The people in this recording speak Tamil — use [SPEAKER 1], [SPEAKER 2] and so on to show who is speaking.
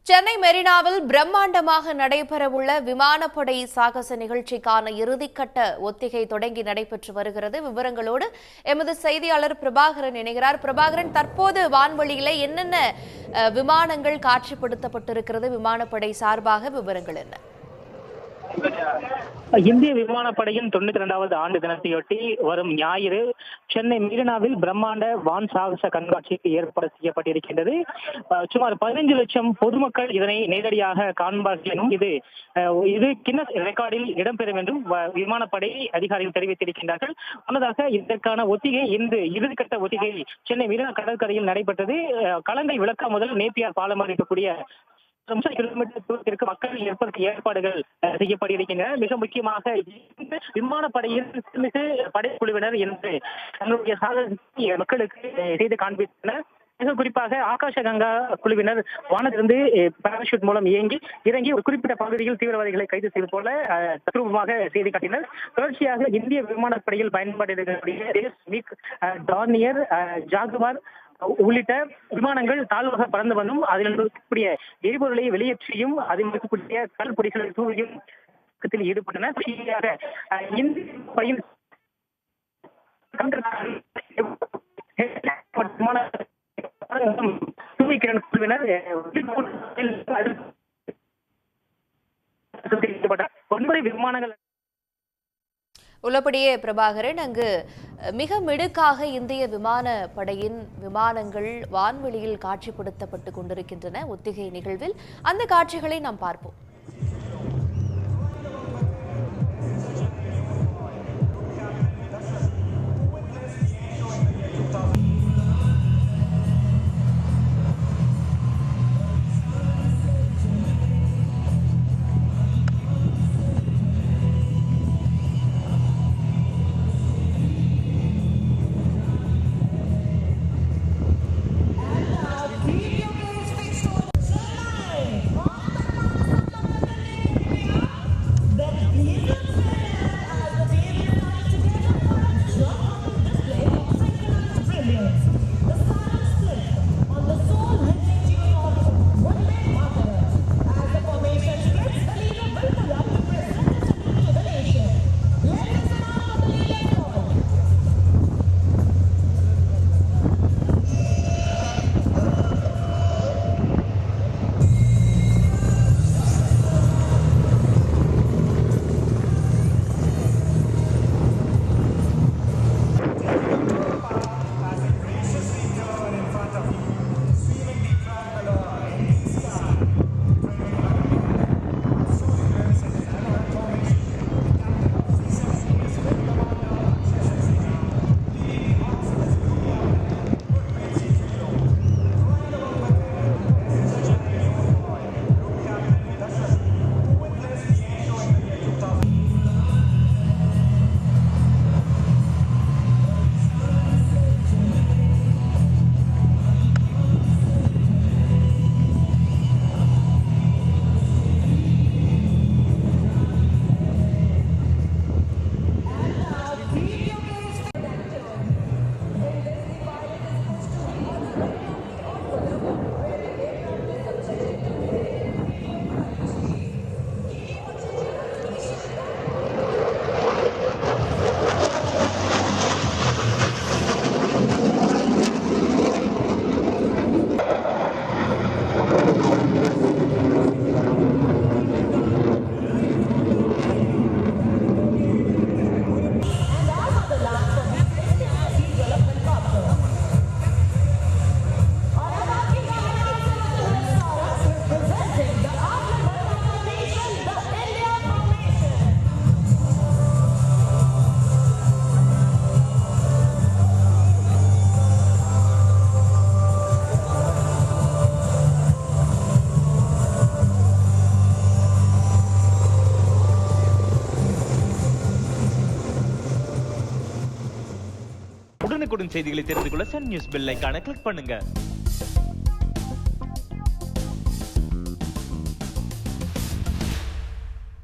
[SPEAKER 1] சென்னை மெரினாவில் பிரம்மாண்டமாக நடைபெறவுள்ள விமானப்படை சாகச நிகழ்ச்சிக்கான இறுதிக்கட்ட ஒத்திகை தொடங்கி நடைபெற்று வருகிறது. விவரங்களோடு எமது செய்தியாளர் பிரபாகரன் இணைகிறார். பிரபாகரன், தற்போது வான்வெளியில என்னென்ன விமானங்கள் காட்சிப்படுத்தப்பட்டிருக்கிறது? விமானப்படை சார்பாக விவரங்கள் என்ன?
[SPEAKER 2] இந்திய விமானப்படையின் 92வது ஆண்டு தினத்தையொட்டி வரும் ஞாயிறு சென்னை மெரினாவில் பிரம்மாண்ட வான் சாகச கண்காட்சிக்கு ஏற்பாடு செய்யப்பட்டிருக்கின்றது. சுமார் 15 லட்சம் பொதுமக்கள் இதனை நேரடியாக காண்பார்கள் எனும் இது கின்னஸ் ரெக்கார்டில் இடம்பெறும் என்றும் விமானப்படை அதிகாரிகள் தெரிவித்திருக்கின்றார்கள். முன்னதாக இதற்கான ஒத்திகை இன்று இறுதிக்கட்ட ஒத்திகை சென்னை மெரினா கடற்கரையில் நடைபெற்றது. களங்கை விளக்கம் முதல் நேப்பியார் பாலம் இருக்கக்கூடிய கிலோமீட்டர் தூரத்திற்கு மக்கள் ஏற்பதற்கு ஏற்பாடுகள் செய்யப்பட்டிருக்கின்றன. மிக முக்கியமாக விமானப்படையின் படைக்குழுவினர் என்று தங்களுடைய சாதனை மக்களுக்கு செய்து காண்பித்தனர். மிக குறிப்பாக ஆகாஷ கங்கா குழுவினர் வானத்திலிருந்து பாராசூட் மூலம் இறங்கி ஒரு குறிப்பிட்ட பகுதியில் தீவிரவாதிகளை கைது செய்வது போல தத்ரூபமாக செய்து காட்டினர். தொடர்ச்சியாக இந்திய விமானப்படையில் பயன்பாடு டார்னியர், ஜாகுவார் உள்ளிட்ட விமானங்கள் தாழ்வாக பறந்து வந்தும் அதில் இருக்கக்கூடிய எரிபொருளை வெளியேற்றியும் அதில் இருக்கக்கூடிய கடற்பொடிகளை தூவியும் ஈடுபட்டன. இந்திய குழுவினர் 9 விமானங்கள்
[SPEAKER 1] உள்ளபடியே பிரபாகரன், அங்கு மிக மிடுக்காக இந்திய விமான படையின் விமானங்கள் வான்வெளியில் காட்சிப்படுத்தப்பட்டு கொண்டிருக்கின்றன. ஒத்திகை நிகழ்வில் அந்த காட்சிகளை நாம் பார்ப்போம்.
[SPEAKER 3] உடனுக்குடன் செய்திகளை தெரிந்து கொள்ள சன் நியூஸ் பெல் ஐகானை கிளிக் பண்ணுங்க.